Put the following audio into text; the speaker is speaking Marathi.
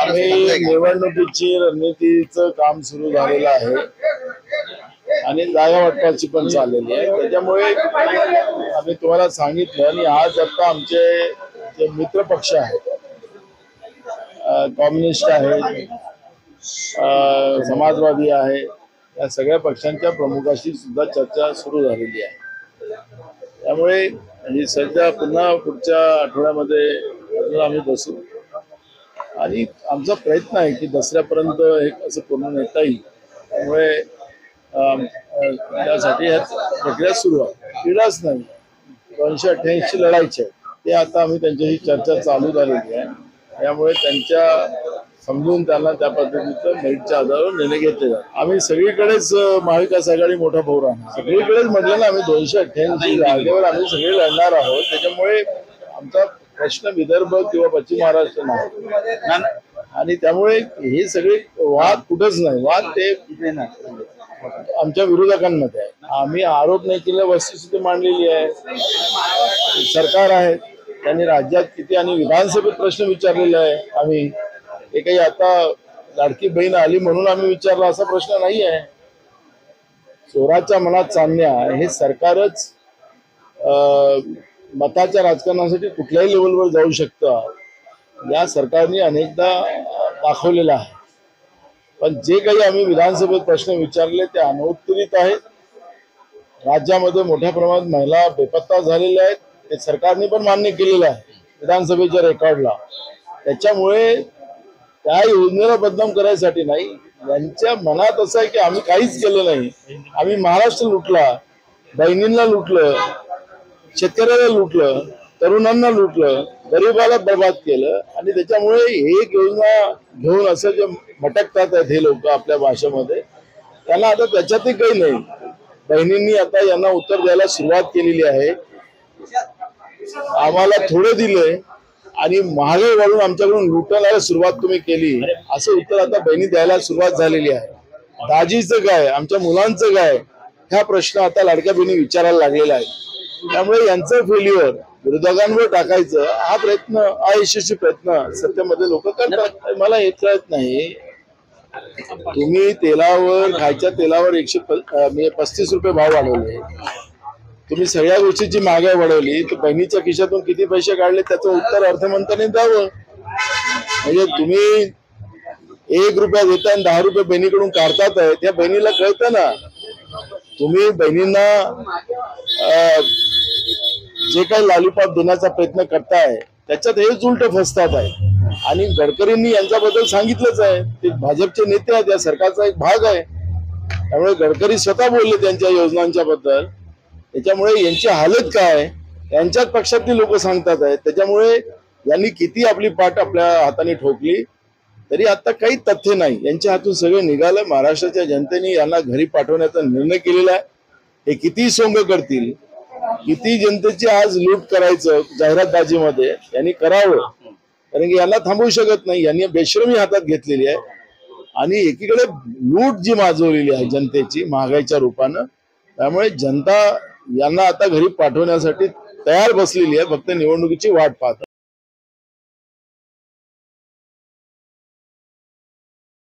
आम्ही निवडणुकीची रणनीतीचं काम सुरू झालेलं आहे आणि जागा वाटपाची पण चाललेली आहे। त्याच्यामुळे आम्ही तुम्हाला सांगितलं आणि आज आता आमचे जे मित्र पक्ष आहेत, कम्युनिस्ट आहे, समाजवादी आहे, या सगळ्या पक्षांच्या प्रमुखाशी सुद्धा चर्चा सुरू झालेली आहे। त्यामुळे ही सध्या पुन्हा पुढच्या आठवड्यामध्ये अजून आम्ही बसू आणि आमचा प्रयत्न आहे की दसऱ्यापर्यंत हे कसं पूर्ण नेता येईल। त्यामुळे त्यासाठी ह्या प्रक्रिया सुरू आहे। क्रीडाच नाही, 288 लढायचे ते आता आम्ही त्यांच्याशी चर्चा चालू झालेली आहे। त्यामुळे त्यांच्या समजून त्यांना त्या पद्धतीचं मेरिटच्या आधारावर निर्णय घेतले जातात। आम्ही सगळीकडेच महाविकास आघाडी मोठा भाऊ राहणार, सगळीकडेच म्हटलं ना, आम्ही 288 जागेवर आम्ही सगळे लढणार आहोत। त्याच्यामुळे आमचा प्रश्न विदर्भ किंवा पश्चिम महाराष्ट्र नाही आणि त्यामुळे हे सगळे वाद कुठंच नाही, वाद ते आमच्या विरोधकांमध्ये आहे। आम्ही आरोप नाही केला, वस्तुस्थिती मांडलेली आहे। सरकार आहे त्यांनी राज्यात किती आणि विधानसभेत प्रश्न विचारलेला आहे। आम्ही हे काही आता लाडकी बहीण आली म्हणून आम्ही विचारला असा प्रश्न नाही आहे। चोराच्या मनात चांदण्या हे सरकारच मताच्या राजकारणासाठी कुठल्याही लेवलवर जाऊ शकतं, या सरकारने अनेकदा दाखवलेलं आहे। पण जे काही आम्ही विधानसभेत प्रश्न विचारले ते अनउत्तरित आहेत। राज्यामध्ये मोठ्या प्रमाणात महिला बेपत्ता झालेल्या आहेत, ते सरकारने पण मान्य केलेलं आहे विधानसभेच्या रेकॉर्डला। त्याच्यामुळे त्या योजनेला बदनाम करायसाठी नाही, यांच्या मनात असं आहे की आम्ही काहीच केलं नाही, आम्ही महाराष्ट्र लुटला, बहिणींना लुटलं, शेतकऱ्याला लुटलं, तरुणांना लुटलं, गरीबाला बर्बाद केलं आणि त्याच्यामुळे एक योजना घेऊन असं जे मटकतात आहेत हे लोक आपल्या भाषेमध्ये, त्यांना आता त्याच्यातही काही नाही। बहिणींनी आता यांना उत्तर द्यायला सुरुवात केलेली आहे। आम्हाला थोडे दिले आणि महागाई वाढून आमच्याकडून लुटायला सुरुवात तुम्ही केली, असं उत्तर आता बहिणी द्यायला सुरुवात झालेली आहे। दाजीचं काय, आमच्या मुलांचं काय, ह्या प्रश्न आता लाडक्या बहिणी विचारायला लागलेला आहे। त्यामुळे यांचं फेल्युअर विरोधकांवर टाकायचं हा प्रयत्न, अयशस्वी प्रयत्न सत्तेमध्ये लोक करतात। मला हे कळत नाही, तुम्ही तेलावर, खायच्या तेलावर 135 रुपये भाव वाढवले, तुम्ही सगळ्या गोष्टीची महागाई वाढवली, तर बहिणीच्या खिशातून किती पैसे काढले त्याचं उत्तर अर्थमंत्र्यांनी द्यावं। म्हणजे तुम्ही 1 रुपया देता आणि 10 रुपये बहिणीकडून काढतात आहे, त्या बहिणीला कळतं ना। तुम्ही बहिणींना जे काही लॉलीपॉप देण्याचा प्रयत्न करताय त्याच्यात हेच उलट फसतात आहे। आणि गडकरींनी यांच्याबद्दल सांगितलंच आहे, ते भाजपचे नेते आहेत, या सरकारचा एक भाग आहे। त्यामुळे गडकरी स्वतः बोलले त्यांच्या योजनांच्या बद्दल। त्याच्यामुळे यांची हालत काय यांच्याच पक्षातली लोक सांगतात आहेत। त्याच्यामुळे यांनी किती आपली पाठ आपल्या हाताने ठोकली तरी आता काही तथ्य नाही, यांच्या हातून सगळं निघालं। महाराष्ट्राच्या जनतेने यांना घरी पाठवण्याचा निर्णय केलेला आहे। हे किती सोंग करतील, किती जनतेची आज लूट करायचं जाहिरातबाजीमध्ये, यांनी करावं, कारण की यांना थांबवू शकत नाही। यांनी बेशरमी हातात घेतलेली आहे आणि एकीकडे लूट जी माजवलेली आहे जनतेची महागाईच्या रूपानं, त्यामुळे जनता यांना आता घरी पाठवण्यासाठी तयार बसलेली आहे, फक्त निवडणुकीची वाट पाहत।